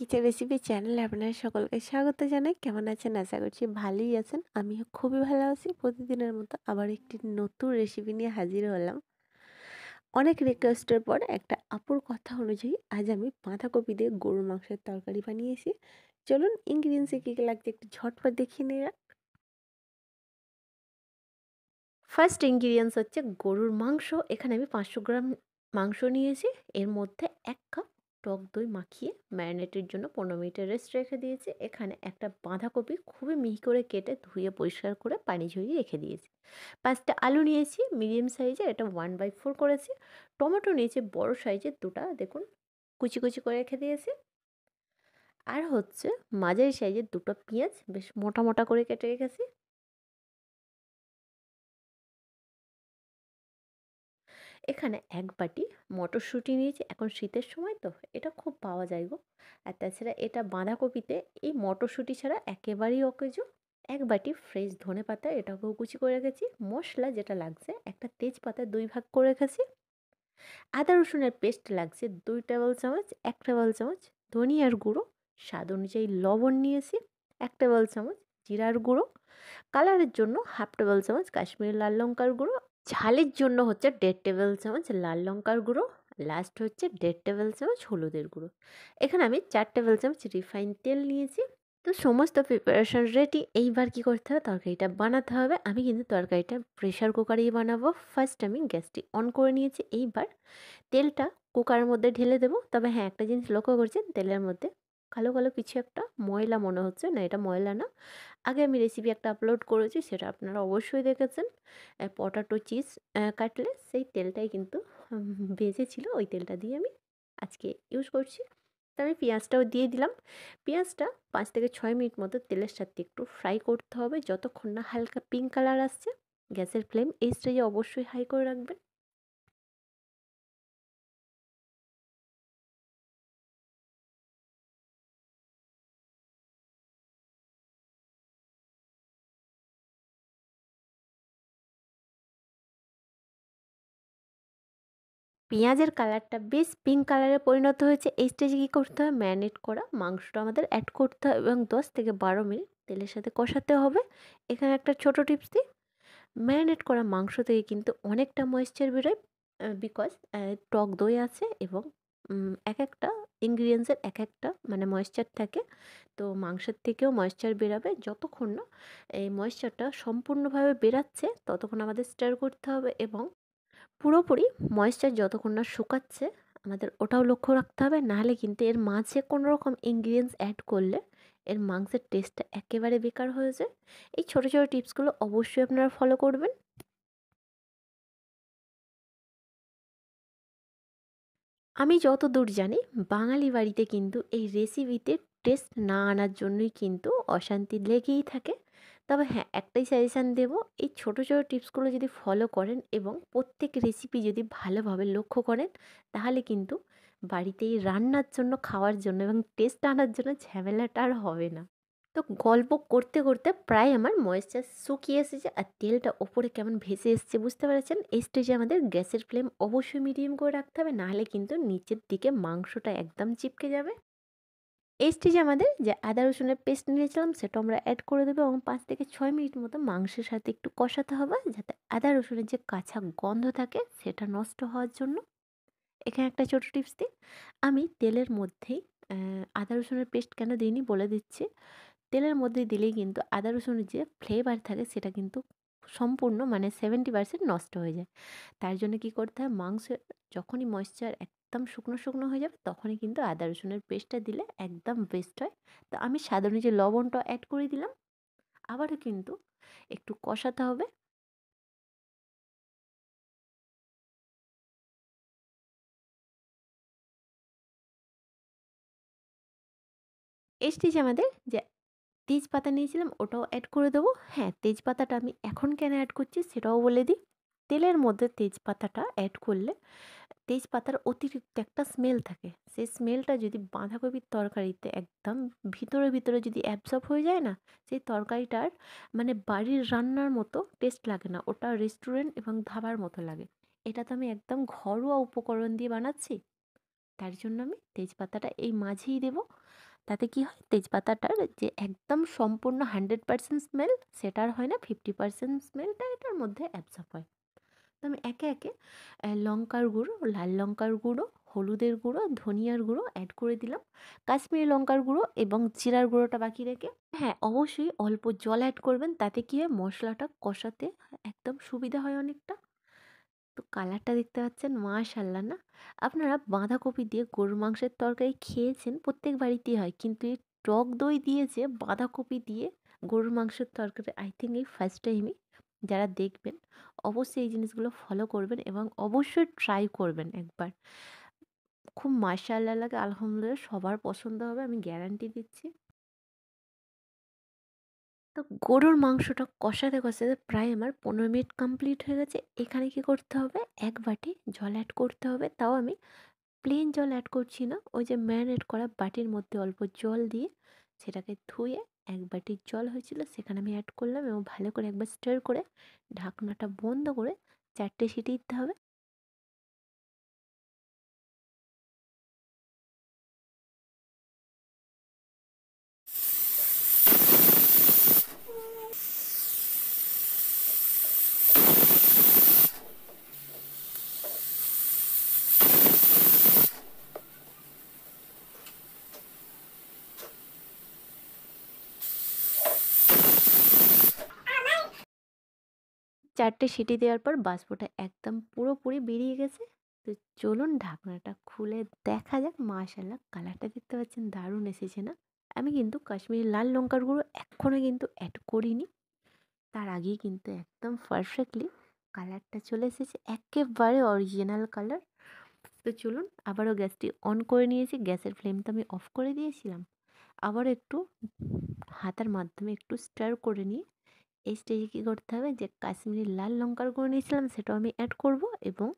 Kitchen recipe চ্যানেলে আপনারা সকলকে স্বাগত জানাই। কেমন আছেন? আশা করছি ভালোই আছেন। আমিও খুবই ভালো আছি। প্রতিদিনের মতো আবার একটি নতুন রেসিপি নিয়ে হাজির হলাম। অনেক রিকোয়েস্টের পর একটা আপুর কথা অনুযায়ী আজ আমি বাঁধাকপি দিয়ে গরুর মাংসের তরকারি বানিয়েছি। চলুন ইনগ্রিডিয়েন্টসে কী কী লাগছে একটু ঝটপট দেখিয়ে নেওয়া। ফার্স্ট ইনগ্রিডিয়েন্টস হচ্ছে গরুর মাংস। এখানে আমি 500 গ্রাম মাংস নিয়েছি। এর মধ্যে 1 কাপ টক দই মাখিয়ে ম্যারিনেটের জন্য 15 মিনিটের রেস্ট রেখে দিয়েছি। এখানে একটা বাঁধাকপি খুবই মিহি করে কেটে ধুয়ে পরিষ্কার করে পানি ঝরিয়ে রেখে দিয়েছি। 5টা আলু নিয়েছি মিডিয়াম সাইজের, এটা 1/4 করেছি। টমেটো নিয়েছি বড় সাইজের 2টা, দেখুন কুচি কুচি করে রেখে দিয়েছি। আর হচ্ছে মাঝারি সাইজের 2টো পেঁয়াজ বেশ মোটা মোটা করে কেটে রেখেছি। এখানে 1 বাটি মটরশুঁটি নিয়েছি। এখন শীতের সময় তো এটা খুব পাওয়া যায় গো। আর তাছাড়া এটা বাঁধাকপিতে এই মটরশুঁটি ছাড়া একেবারেই অকেজো। 1 বাটি ফ্রেশ ধনেপাতা, এটাকেও কুচি করে রেখেছি। মশলা যেটা লাগছে, একটা তেজপাতা 2 ভাগ করে রেখেছি। আদা রসুনের পেস্ট লাগছে 2 টেবিল চামচ। 1 টেবিল চামচ ধনিয়ার গুঁড়ো, স্বাদ অনুযায়ী লবণ নিয়েছি। 1 টেবিল চামচ জিরার গুঁড়ো, কালারের জন্য 1/2 টেবিল চামচ কাশ্মীরি লাল লঙ্কার গুঁড়ো, ঝালের জন্য হচ্ছে 1.5 টেবিল চামচ লাল লঙ্কার গুঁড়ো, লাস্ট হচ্ছে 1.5 টেবিল চামচ হলুদের গুঁড়ো। এখানে আমি 4 টেবিল চামচ রিফাইন তেল নিয়েছি। তো সমস্ত প্রিপারেশন রেডি। এইবার কি করতে হবে, তরকারিটা বানাতে হবে। আমি কিন্তু তরকারিটা প্রেশার কুকারেই বানাবো। ফার্স্ট আমি গ্যাসটি অন করে নিয়েছি। এইবার তেলটা কুকারের মধ্যে ঢেলে দেবো। তবে হ্যাঁ, একটা জিনিস লক্ষ্য করছেন, তেলের মধ্যে কালো কালো কিছু একটা ময়লা মনে হচ্ছে। না, এটা ময়লা না। আগে আমি রেসিপি একটা আপলোড করেছি, সেটা আপনারা অবশ্যই দেখেছেন। পটাটো চিজ কাটলে সেই তেলটাই কিন্তু বেঁচেছিল, ওই তেলটা দিয়ে আমি আজকে ইউজ করছি। তো আমি পেঁয়াজটাও দিয়ে দিলাম। পেঁয়াজটা 5 থেকে 6 মিনিট মতো তেলের সাথে একটু ফ্রাই করতে হবে, যতক্ষণ না হালকা পিঙ্ক কালার আসছে। গ্যাসের ফ্লেম এই স্টেজে অবশ্যই হাই করে রাখবেন। পেঁয়াজের কালারটা বেশ পিঙ্ক কালারে পরিণত হয়েছে। এই স্টেজে কী করতে হবে, ম্যারিনেট করা মাংসটা আমাদের অ্যাড করতে হবে এবং 10 থেকে 12 মিনিট তেলের সাথে কষাতে হবে। এখানে একটা ছোট টিপস দিই, ম্যারিনেট করা মাংস থেকে কিন্তু অনেকটা ময়েশ্চার বেরোয়, বিকজ টক দই আছে এবং এক একটা ইনগ্রিডিয়েন্টসের এক একটা মানে ময়েশ্চার থাকে। তো মাংসের থেকেও ময়েশ্চার বেরাবে। যতক্ষণ না এই ময়েশ্চারটা সম্পূর্ণভাবে বেরাচ্ছে ততক্ষণ আমাদের স্টার করতে হবে, এবং পুরোপুরি ময়েশ্চার যতক্ষণ না শুকাচ্ছে আমাদের ওটাও লক্ষ্য রাখতে হবে। নাহলে কিন্তু এর মাঝে কোনো রকম ইনগ্রিডিয়েন্টস অ্যাড করলে এর মাংসের টেস্টটা একেবারে বেকার হয়ে যায়। এই ছোটো ছোটো টিপসগুলো অবশ্যই আপনারা ফলো করবেন। আমি যতদূর জানি বাঙালি বাড়িতে কিন্তু এই রেসিপিতে টেস্ট না আনার জন্যই কিন্তু অশান্তি লেগেই থাকে। তবে হ্যাঁ, একটাই সাজেশান দেবো, এই ছোটো ছোটো টিপসগুলো যদি ফলো করেন এবং প্রত্যেক রেসিপি যদি ভালোভাবে লক্ষ্য করেন, তাহলে কিন্তু বাড়িতে এই রান্নার জন্য, খাওয়ার জন্য এবং টেস্ট আনার জন্য ঝামেলাটা আর হবে না। তো গল্প করতে করতে প্রায় আমার ময়েশ্চার শুকিয়ে এসেছে আর তেলটা ওপরে কেমন ভেসে এসছে, বুঝতে পেরেছেন? এই স্টেজে আমাদের গ্যাসের ফ্লেম অবশ্যই মিডিয়াম করে রাখতে হবে, নাহলে কিন্তু নিচের দিকে মাংসটা একদম চিপকে যাবে। এই স্টেজে আমাদের যে আদা রসুনের পেস্ট নিয়েছিলাম সেটা আমরা অ্যাড করে দেবো এবং 5 থেকে 6 মিনিট মতো মাংসের সাথে একটু কষাতে হবে, যাতে আদা রসুনের যে কাঁচা গন্ধ থাকে সেটা নষ্ট হওয়ার জন্য। এখানে একটা ছোটো টিপস দিই, আমি তেলের মধ্যেই আদা রসুনের পেস্ট কেন দিইনি বলে দিচ্ছি। তেলের মধ্যে দিলেই কিন্তু আদা রসুনের যে ফ্লেভার থাকে সেটা কিন্তু সম্পূর্ণ মানে 70% নষ্ট হয়ে যায়। তার জন্য কি করতে হয়, মাংসের যখনই ময়েশ্চার একদম শুকনো শুকনো হয়ে যাবে তখনই কিন্তু আদা রসুনের পেস্টটা দিলে একদম বেস্ট হয়। তো আমি স্বাদ অনুযায়ী লবণটা অ্যাড করে দিলাম। আবারও কিন্তু একটু কষাতে হবে। এই স্টেজে আমাদের যে তেজপাতা নিয়েছিলাম ওটাও অ্যাড করে দেবো। হ্যাঁ, তেজপাতাটা আমি এখন কেন অ্যাড করছি সেটাও বলে দিই। তেলের মধ্যে তেজপাতাটা অ্যাড করলে তেজপাতার অতিরিক্ত একটা স্মেল থাকে, সেই স্মেলটা যদি বাঁধাকপির তরকারিতে একদম ভিতরে ভিতরে যদি অ্যাবসর্ব হয়ে যায় না, সেই তরকারিটার মানে বাড়ির রান্নার মতো টেস্ট লাগে না, ওটা রেস্টুরেন্ট এবং ধাবার মতো লাগে। এটা তো আমি একদম ঘরোয়া উপকরণ দিয়ে বানাচ্ছি, তার জন্য আমি তেজপাতাটা এই মাঝেই দেবো। তাতে কি হয়, তেজপাতাটার যে একদম সম্পূর্ণ 100% স্মেল সেটা আর হয় না, 50% স্মেলটা এটার মধ্যে অ্যাবসর্ব হয়। তো আমি একে একে লঙ্কার গুঁড়ো, লাল লঙ্কার গুঁড়ো, হলুদের গুঁড়ো, ধনিয়ার গুঁড়ো অ্যাড করে দিলাম, কাশ্মীরি লঙ্কার গুঁড়ো এবং জিরার গুঁড়োটা বাকি রেখে, হ্যাঁ অবশ্যই অল্প জল অ্যাড করবেন, তাতে কি হয় মশলাটা কষাতে একদম সুবিধা হয় অনেকটা। তো কালারটা দেখতে পাচ্ছেন মাশাআল্লাহ না? আপনারা বাঁধাকপি দিয়ে গরুর মাংসের তরকারি খেয়েছেন, প্রত্যেক বাড়িতেই হয়, কিন্তু এই টক দই দিয়ে যে বাঁধাকপি দিয়ে গরুর মাংসের তরকারি আই থিঙ্ক এই ফার্স্ট টাইমই। যারা দেখবেন অবশ্যই এই জিনিসগুলো ফলো করবেন এবং অবশ্যই ট্রাই করবেন একবার। খুব মাশাআল্লাহ লাগে, আলহামদুলিল্লাহ সবার পছন্দ হবে, আমি গ্যারান্টি দিচ্ছি। তো গরুর মাংসটা কষাতে কষাতে প্রায় আমার 15 মিনিট কমপ্লিট হয়ে গেছে। এখানে কি করতে হবে, এক বাটি জল অ্যাড করতে হবে, তাও আমি প্লেন জল অ্যাড করছি না, ওই যে ম্যারিনেট করা বাটির মধ্যে অল্প জল দিয়ে সেটাকে ধুয়ে এক বাটি জল হয়েছিল সেখানে আমি অ্যাড করলাম এবং ভালো করে একবার স্টার করে ঢাকনাটা বন্ধ করে 4টে সিটি দিতে হবে। চারটে সিটি দেওয়ার পর বাষ্পটা একদম পুরোপুরি বেরিয়ে গেছে। তো চলুন ঢাকনাটা খুলে দেখা যাক। মাশাআল্লাহ কালারটা দেখতে পাচ্ছেন দারুণ এসেছে না? আমি কিন্তু কাশ্মীরি লাল লঙ্কার গুঁড়ো এখনও কিন্তু অ্যাড করিনি, তার আগেই কিন্তু একদম পারফেক্টলি কালারটা চলে এসেছে, একেবারে অরিজিনাল কালার। তো চলুন আবারও গ্যাসটি অন করে নিয়েছি, গ্যাসের ফ্লেমটা আমি অফ করে দিয়েছিলাম। আবার একটু হাতার মাধ্যমে একটু স্টার করে নিয়ে এই স্টেজে কী করতে হবে, যে কাশ্মীরি লাল লঙ্কার গুঁড়ো নিয়েছিলাম সেটাও আমি অ্যাড করব এবং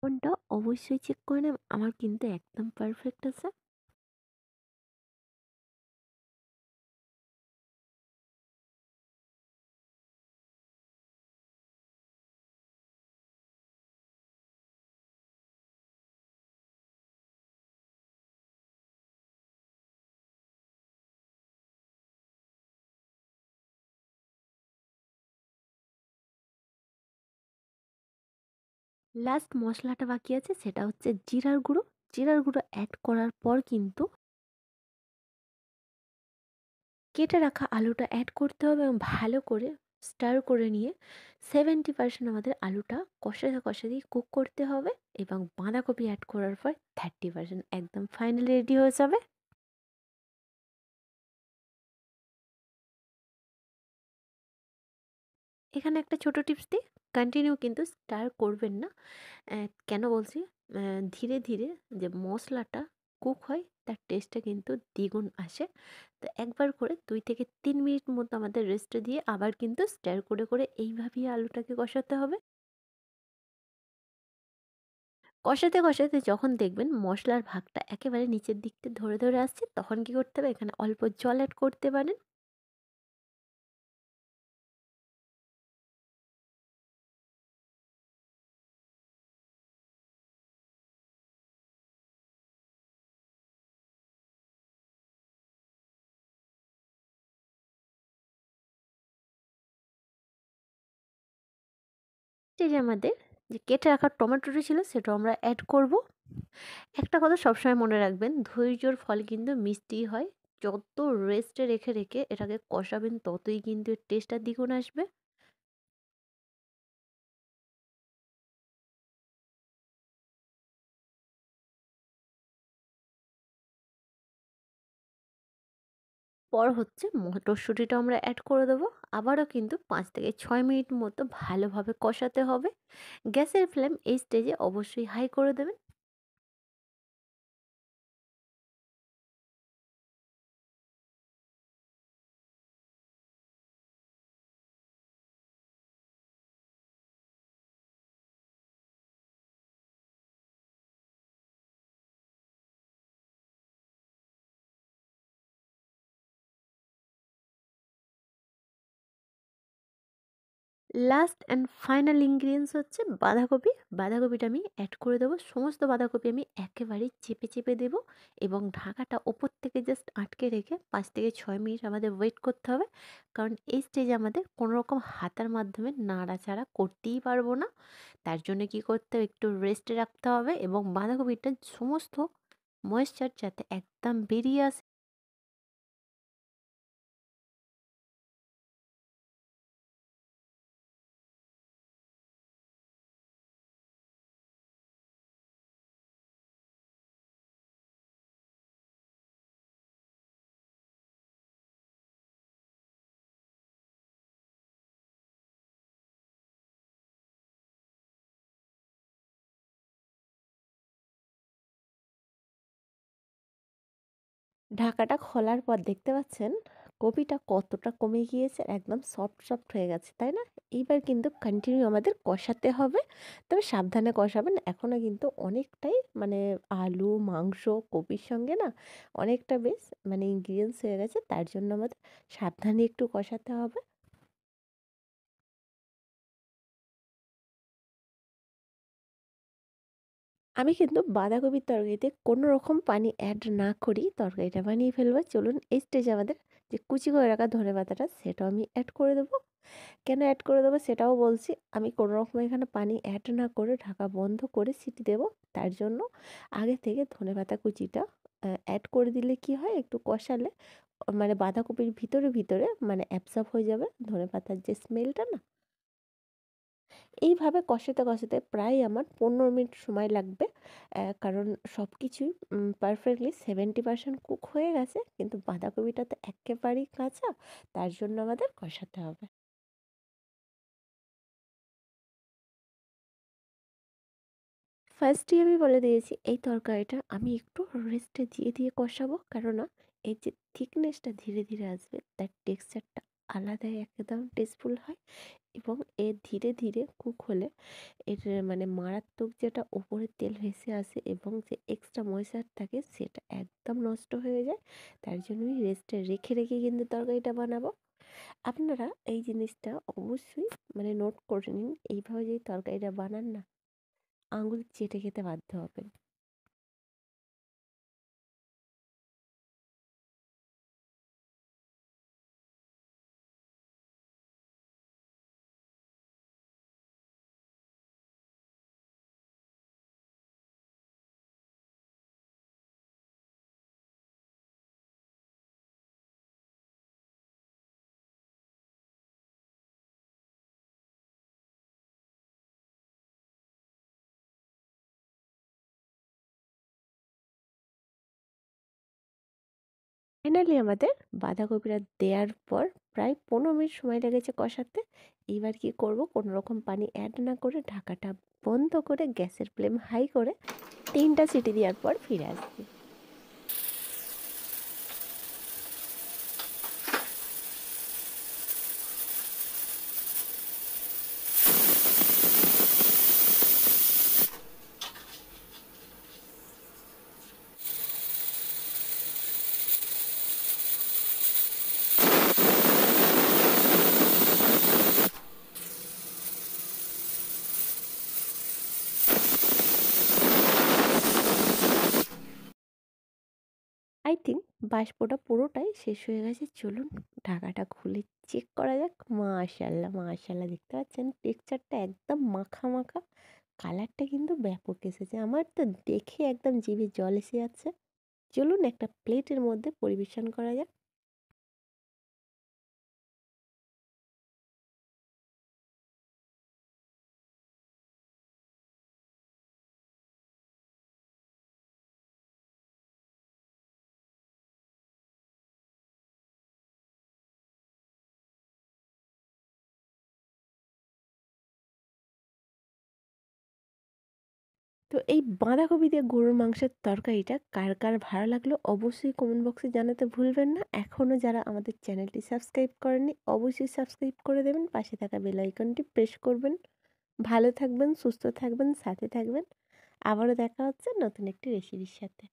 কোনটা অবশ্যই চেক করে নেব, আমার কিন্তু একদম পারফেক্ট আছে। লাস্ট মশলাটা বাকি আছে, সেটা হচ্ছে জিরার গুঁড়ো। জিরার গুঁড়ো অ্যাড করার পর কিন্তু কেটে রাখা আলুটা অ্যাড করতে হবে এবং ভালো করে স্টার করে নিয়ে 70% আমাদের আলুটা কষাতে কষাতেই কুক করতে হবে এবং বাঁধাকপি অ্যাড করার পর 30% একদম ফাইনালি রেডি হয়ে যাবে। এখানে একটা ছোট টিপস দিই, কন্টিনিউ কিন্তু স্টার করবেন না। কেন বলছি, ধীরে ধীরে যে মশলাটা কুক হয় তার টেস্টটা কিন্তু দ্বিগুণ আসে। তো একবার করে 2 থেকে 3 মিনিট মতো আমাদের রেস্টে দিয়ে আবার কিন্তু স্টার করে করে এইভাবেই আলুটাকে কষাতে হবে। কষাতে কষাতে যখন দেখবেন মশলার ভাগটা একেবারে নিচের দিকতে ধরে ধরে আসছে, তখন কি করতে হবে, এখানে অল্প জল অ্যাড করতে পারেন। এই যে আমাদের যে কেটে রাখা টমেটোটা ছিল সেটাও আমরা অ্যাড করব। একটা কথা সবসময় মনে রাখবেন, ধৈর্যর ফল কিন্তু মিষ্টি হয়। যত রেস্টে রেখে রেখে এটাকে কষাবেন ততই কিন্তু এর টেস্টটা দ্বিগুণ আসবে। পর হচ্ছে মটরশুঁটিটা আমরা অ্যাড করে দেবো। আবারও কিন্তু 5 থেকে 6 মিনিট মতো ভালোভাবে কষাতে হবে। গ্যাসের ফ্লেম এই স্টেজে অবশ্যই হাই করে দেবেন। লাস্ট অ্যান্ড ফাইনাল ইনগ্রিডিয়েন্টস হচ্ছে বাঁধাকপি। বাঁধাকপিটা আমি অ্যাড করে দেবো। সমস্ত বাঁধাকপি আমি একেবারেই চেপে চেপে দেবো এবং ঢাকাটা ওপর থেকে জাস্ট আটকে রেখে 5 থেকে 6 মিনিট আমাদের ওয়েট করতে হবে। কারণ এই স্টেজে আমাদের কোনো রকম হাতার মাধ্যমে নাড়াচাড়া করতেই পারবো না। তার জন্য কি করতে হবে, একটু রেস্টে রাখতে হবে এবং বাঁধাকপিটার সমস্ত ময়েশ্চার যাতে একদম বেরিয়ে আসে। ঢাকাটা খোলার পর দেখতে পাচ্ছেন কপিটা কতটা কমে গিয়েছে, একদম সফট সফট হয়ে গেছে, তাই না? এইবার কিন্তু কন্টিনিউ আমাদের কষাতে হবে, তবে সাবধানে কষাবেন। এখনও কিন্তু অনেকটাই মানে আলু মাংস কপির সঙ্গে না অনেকটা বেশ মানে ইনগ্রিডিয়েন্টস হয়ে গেছে, তার জন্য আমাদের সাবধানে একটু কষাতে হবে। আমি কিন্তু বাঁধাকপির তরকারিতে কোনো রকম পানি অ্যাড না করেই তরকারিটা বানিয়ে ফেলবো। চলুন এই স্টেজে আমাদের যে কুচি করে রাখা ধনেপাতাটা সেটাও আমি অ্যাড করে দেবো। কেন অ্যাড করে দেবো সেটাও বলছি। আমি কোনো রকম এখানে পানি অ্যাড না করে ঢাকা বন্ধ করে সিটি দেবো। তার জন্য আগে থেকে ধনেপাতা কুচিটা অ্যাড করে দিলে কি হয়, একটু কষালে মানে বাঁধাকপির ভিতরে ভিতরে মানে অ্যাবসর্ব হয়ে যাবে ধনেপাতার যে স্মেলটা না। এইভাবে কষাতে কষাতে প্রায় আমার 15 মিনিট সময় লাগবে। কারণ সব কিছুই পারফেক্টলি 70% কুক হয়ে গেছে, কিন্তু বাঁধাকপিটা তো একেবারেই কাঁচা, তার জন্য আমাদের কষাতে হবে। ফার্স্টেই আমি বলে দিয়েছি এই তরকারিটা আমি একটু রেস্টে দিয়ে দিয়ে কষাবো, কেননা এই যে থিকনেসটা ধীরে ধীরে আসবে, তার টেক্সচারটা আলাদাই একদম টেস্টফুল হয় এবং এর ধীরে ধীরে কুক হলে এর মানে মারাত্মক যেটা ওপরে তেল ভেসে আসে এবং যে এক্সট্রা ময়েশ্চার থাকে সেটা একদম নষ্ট হয়ে যায়। তার জন্য আমি রেস্টে রেখে রেখে কিন্তু তরকারিটা বানাবো। আপনারা এই জিনিসটা অবশ্যই মানে নোট করে নিন, এইভাবে যদি তরকারিটা বানান না আঙুল চেটে খেতে বাধ্য হবেন। ফাইনালি আমাদের বাঁধাকপিটা দেওয়ার পর প্রায় 15 মিনিট সময় লেগেছে কষাতে। এইবার কি করব, কোনো রকম পানি অ্যাড না করে ঢাকাটা বন্ধ করে গ্যাসের ফ্লেম হাই করে 3টা সিটি দেওয়ার পর ফিরে আসছি। আই থিঙ্ক বাষ্পটা পুরোটাই শেষ হয়ে গেছে। চলুন ঢাকাটা খুলে চেক করা যাক। মাশাআল্লাহ মাশাআল্লাহ, দেখতে পাচ্ছেন টেক্সচারটা একদম মাখা মাখা, কালারটা কিন্তু ব্যাপক এসেছে। আমার তো দেখে একদম জিভে জল এসে যাচ্ছে। চলুন একটা প্লেটের মধ্যে পরিবেশন করা যাক। তো এই বাঁধাকপি দিয়ে গরুর মাংসের তরকারিটা কার কার ভালো লাগলো অবশ্যই কমেন্ট বক্সে জানাতে ভুলবেন না। এখনও যারা আমাদের চ্যানেলটি সাবস্ক্রাইব করেননি অবশ্যই সাবস্ক্রাইব করে দেবেন, পাশে থাকা বেল আইকনটি প্রেস করবেন। ভালো থাকবেন, সুস্থ থাকবেন, সাথে থাকবেন। আবারও দেখা হচ্ছে নতুন একটি রেসিপির সাথে।